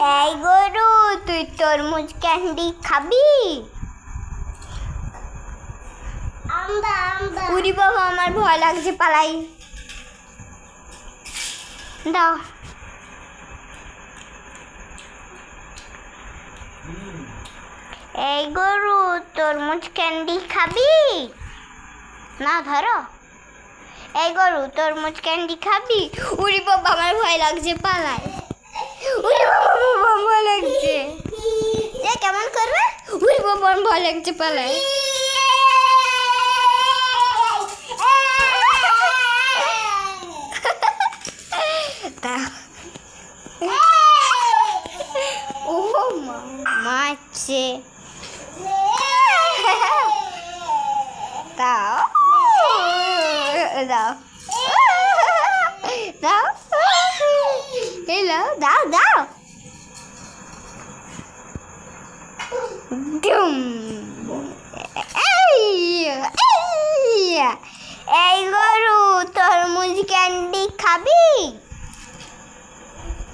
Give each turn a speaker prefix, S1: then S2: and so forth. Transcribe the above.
S1: এই গরু, তুই তরমুজ ক্যান্ডি খাবি? উরি বাবা, আমার ভয় লাগছে, পালাই। দাও। এই গরু, তরমুজ ক্যান্ডি খাবি? না, ধরো। এই গরু, তরমুজ ক্যান্ডি খাবি? উরি বাবা, আমার ভয় লাগছে, পালাই। উরি বাবা, ভয় লাগছে। কেমন করবে? উরি বাবা, আমার ভয় লাগছে, পালাই। ও মাছে দাও দাও দাও, দাও দাও। ডুম।